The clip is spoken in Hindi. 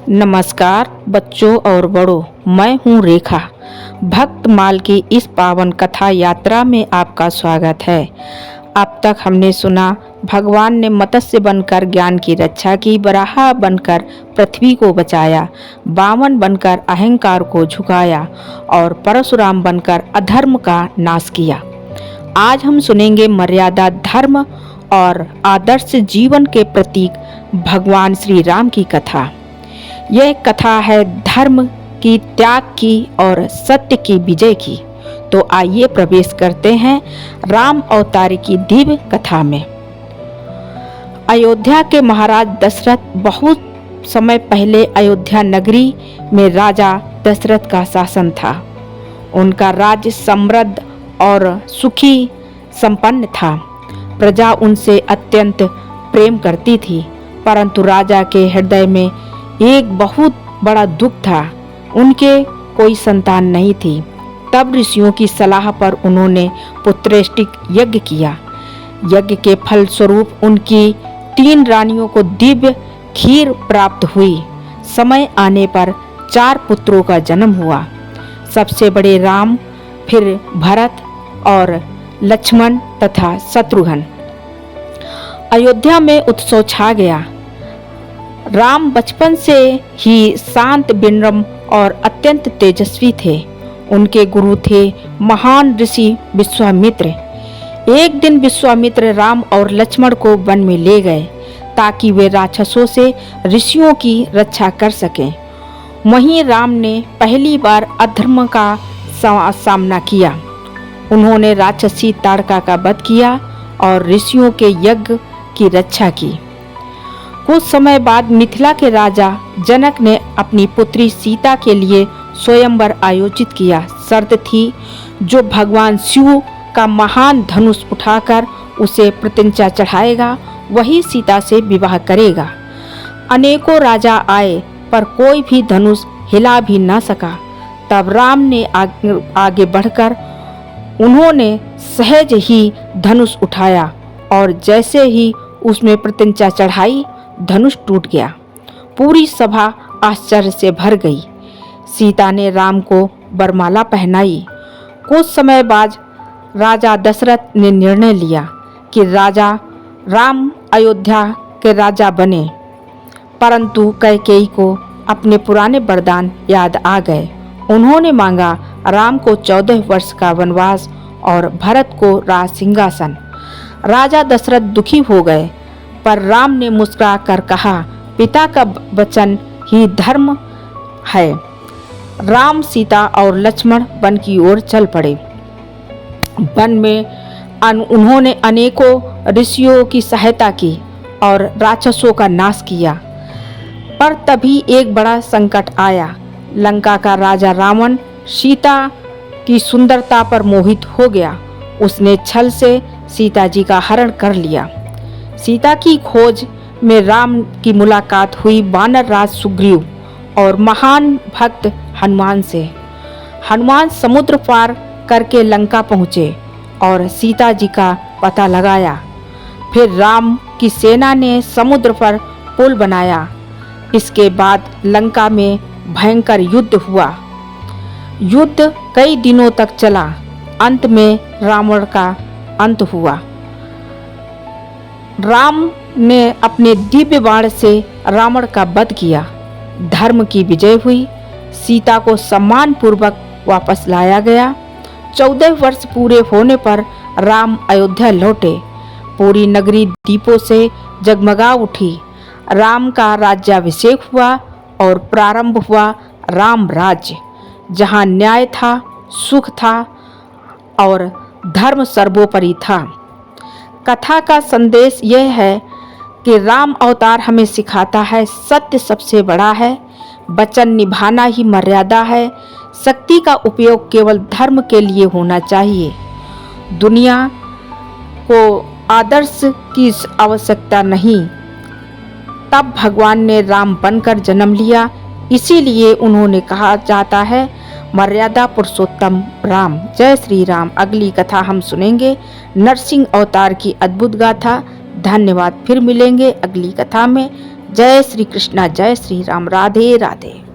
नमस्कार बच्चों और बड़ों, मैं हूँ रेखा। भक्त माल की इस पावन कथा यात्रा में आपका स्वागत है। अब तक हमने सुना भगवान ने मत्स्य बनकर ज्ञान की रक्षा की, वराह बनकर पृथ्वी को बचाया, वामन बनकर अहंकार को झुकाया और परशुराम बनकर अधर्म का नाश किया। आज हम सुनेंगे मर्यादा, धर्म और आदर्श जीवन के प्रतीक भगवान श्री राम की कथा। यह कथा है धर्म की, त्याग की और सत्य की विजय की। तो आइए प्रवेश करते हैं राम अवतार की दिव्य कथा में। अयोध्या के महाराज दशरथ बहुत समय पहले अयोध्या नगरी में राजा दशरथ का शासन था। उनका राज्य समृद्ध और सुखी संपन्न था। प्रजा उनसे अत्यंत प्रेम करती थी, परंतु राजा के हृदय में एक बहुत बड़ा दुख था। उनके कोई संतान नहीं थी। तब ऋषियों की सलाह पर उन्होंने पुत्रेष्टिक यज्ञ किया। यज्ञ के फल स्वरूप उनकी 3 रानियों को दिव्य खीर प्राप्त हुई। समय आने पर 4 पुत्रों का जन्म हुआ। सबसे बड़े राम, फिर भरत और लक्ष्मण तथा शत्रुघ्न। अयोध्या में उत्सव छा गया। राम बचपन से ही शांत, विनम्र और अत्यंत तेजस्वी थे। उनके गुरु थे महान ऋषि विश्वामित्र। एक दिन विश्वामित्र राम और लक्ष्मण को वन में ले गए ताकि वे राक्षसों से ऋषियों की रक्षा कर सकें। वहीं राम ने पहली बार अधर्म का सामना किया। उन्होंने राक्षसी ताड़का का वध किया और ऋषियों के यज्ञ की रक्षा की। कुछ समय बाद मिथिला के राजा जनक ने अपनी पुत्री सीता के लिए स्वयंवर आयोजित किया। शर्त थी, जो भगवान शिव का महान धनुष उठाकर उसे प्रतिज्ञा चढ़ाएगा, वही सीता से विवाह करेगा। अनेकों राजा आए, पर कोई भी धनुष हिला भी न सका। तब राम ने आगे बढ़कर उन्होंने सहज ही धनुष उठाया और जैसे ही उसमें प्रतिज्ञा चढ़ाई, धनुष टूट गया। पूरी सभा आश्चर्य से भर गई। सीता ने राम को वरमाला पहनाई। कुछ समय बाद राजा दशरथ ने निर्णय लिया कि राजा राम अयोध्या के राजा बने, परंतु कैकेयी को अपने पुराने वरदान याद आ गए। उन्होंने मांगा राम को 14 वर्ष का वनवास और भरत को राज सिंहासन। राजा दशरथ दुखी हो गए, पर राम ने मुस्कुरा कर कहा, पिता का वचन ही धर्म है। राम, सीता और लक्ष्मण वन की ओर चल पड़े। वन में उन्होंने अनेकों ऋषियों की सहायता की और राक्षसों का नाश किया। पर तभी एक बड़ा संकट आया। लंका का राजा रावण सीता की सुंदरता पर मोहित हो गया। उसने छल से सीता जी का हरण कर लिया। सीता की खोज में राम की मुलाकात हुई वानर राज सुग्रीव और महान भक्त हनुमान से। हनुमान समुद्र पार करके लंका पहुँचे और सीता जी का पता लगाया। फिर राम की सेना ने समुद्र पर पुल बनाया। इसके बाद लंका में भयंकर युद्ध हुआ। युद्ध कई दिनों तक चला। अंत में रावण का अंत हुआ। राम ने अपने दिव्य बाण से रावण का वध किया। धर्म की विजय हुई। सीता को सम्मान पूर्वक वापस लाया गया। 14 वर्ष पूरे होने पर राम अयोध्या लौटे। पूरी नगरी दीपों से जगमगा उठी। राम का राज्याभिषेक हुआ और प्रारंभ हुआ राम राज्य, जहाँ न्याय था, सुख था और धर्म सर्वोपरि था। कथा का संदेश यह है कि राम अवतार हमें सिखाता है, सत्य सबसे बड़ा है, वचन निभाना ही मर्यादा है, शक्ति का उपयोग केवल धर्म के लिए होना चाहिए। दुनिया को आदर्श की आवश्यकता नहीं। तब भगवान ने राम बनकर जन्म लिया। इसीलिए उन्होंने कहा जाता है, मर्यादा पुरुषोत्तम राम। जय श्री राम। अगली कथा हम सुनेंगे नरसिंह अवतार की अद्भुत गाथा। धन्यवाद। फिर मिलेंगे अगली कथा में। जय श्री कृष्णा, जय श्री राम, राधे राधे।